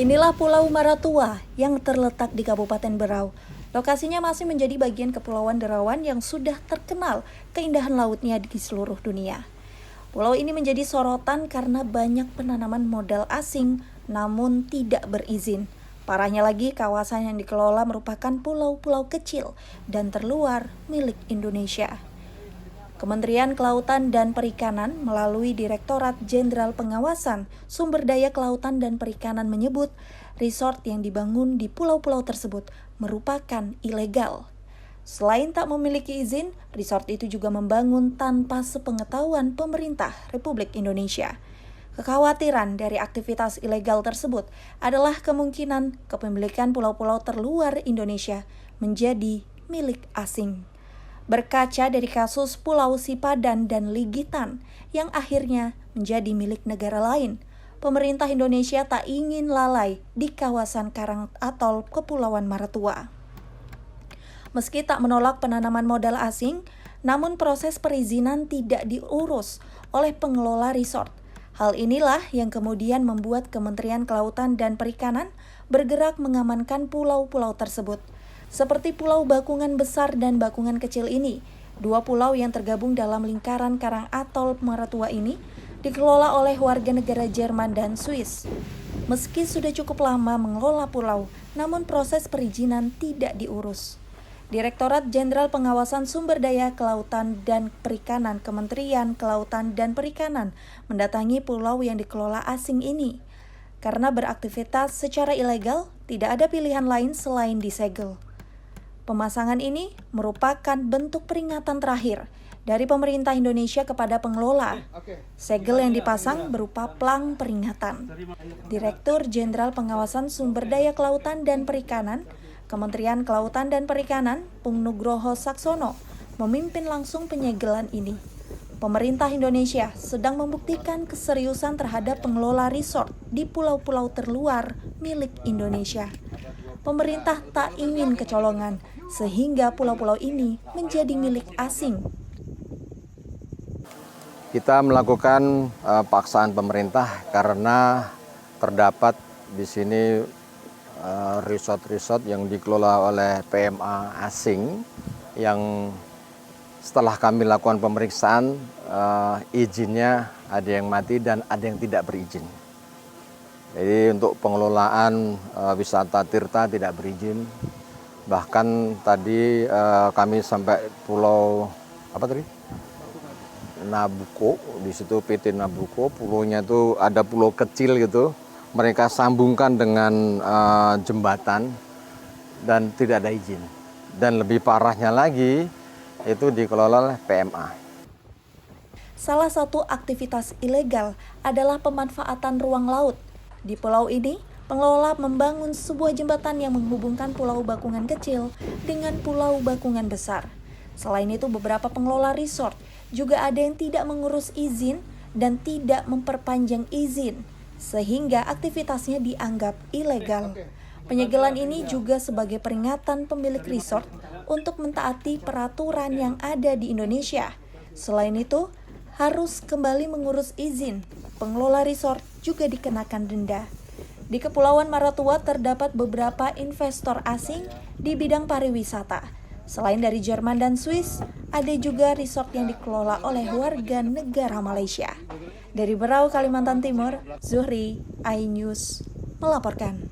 Inilah Pulau Maratua yang terletak di Kabupaten Berau. Lokasinya masih menjadi bagian Kepulauan Derawan yang sudah terkenal keindahan lautnya di seluruh dunia. Pulau ini menjadi sorotan karena banyak penanaman modal asing namun tidak berizin. Parahnya lagi, kawasan yang dikelola merupakan pulau-pulau kecil dan terluar milik Indonesia. Kementerian Kelautan dan Perikanan melalui Direktorat Jenderal Pengawasan Sumber Daya Kelautan dan Perikanan menyebut resort yang dibangun di pulau-pulau tersebut merupakan ilegal. Selain tak memiliki izin, resort itu juga membangun tanpa sepengetahuan pemerintah Republik Indonesia. Kekhawatiran dari aktivitas ilegal tersebut adalah kemungkinan kepemilikan pulau-pulau terluar Indonesia menjadi milik asing. Berkaca dari kasus Pulau Sipadan dan Ligitan yang akhirnya menjadi milik negara lain, pemerintah Indonesia tak ingin lalai di kawasan Karang Atol Kepulauan Maratua. Meski tak menolak penanaman modal asing, namun proses perizinan tidak diurus oleh pengelola resort. Hal inilah yang kemudian membuat Kementerian Kelautan dan Perikanan bergerak mengamankan pulau-pulau tersebut. Seperti Pulau Bakungan Besar dan Bakungan Kecil ini, dua pulau yang tergabung dalam lingkaran Karang Atol Maratua ini dikelola oleh warga negara Jerman dan Swiss. Meski sudah cukup lama mengelola pulau, namun proses perizinan tidak diurus. Direktorat Jenderal Pengawasan Sumber Daya Kelautan dan Perikanan Kementerian Kelautan dan Perikanan mendatangi pulau yang dikelola asing ini. Karena beraktivitas secara ilegal, tidak ada pilihan lain selain disegel. Pemasangan ini merupakan bentuk peringatan terakhir dari pemerintah Indonesia kepada pengelola. Segel yang dipasang berupa plang peringatan. Direktur Jenderal Pengawasan Sumber Daya Kelautan dan Perikanan, Kementerian Kelautan dan Perikanan, Pung Nugroho Saksono, memimpin langsung penyegelan ini. Pemerintah Indonesia sedang membuktikan keseriusan terhadap pengelola resort di pulau-pulau terluar milik Indonesia. Pemerintah tak ingin kecolongan, sehingga pulau-pulau ini menjadi milik asing. Kita melakukan paksaan pemerintah karena terdapat di sini resort-resort yang dikelola oleh PMA asing yang setelah kami lakukan pemeriksaan izinnya ada yang mati dan ada yang tidak berizin. Jadi untuk pengelolaan wisata tirta tidak berizin. Bahkan tadi kami sampai pulau Nabucco, di situ PT Nabucco, pulaunya itu ada pulau kecil gitu. Mereka sambungkan dengan jembatan dan tidak ada izin. Dan lebih parahnya lagi itu dikelola oleh PMA. Salah satu aktivitas ilegal adalah pemanfaatan ruang laut. Di pulau ini, pengelola membangun sebuah jembatan yang menghubungkan Pulau Bakungan Kecil dengan Pulau Bakungan Besar. Selain itu, beberapa pengelola resort juga ada yang tidak mengurus izin dan tidak memperpanjang izin, sehingga aktivitasnya dianggap ilegal. Penyegelan ini juga sebagai peringatan pemilik resort untuk mentaati peraturan yang ada di Indonesia. Selain itu, harus kembali mengurus izin. Pengelola resort juga dikenakan denda. Di Kepulauan Maratua terdapat beberapa investor asing di bidang pariwisata. Selain dari Jerman dan Swiss, ada juga resort yang dikelola oleh warga negara Malaysia. Dari Berau, Kalimantan Timur, Zuhri, iNews melaporkan.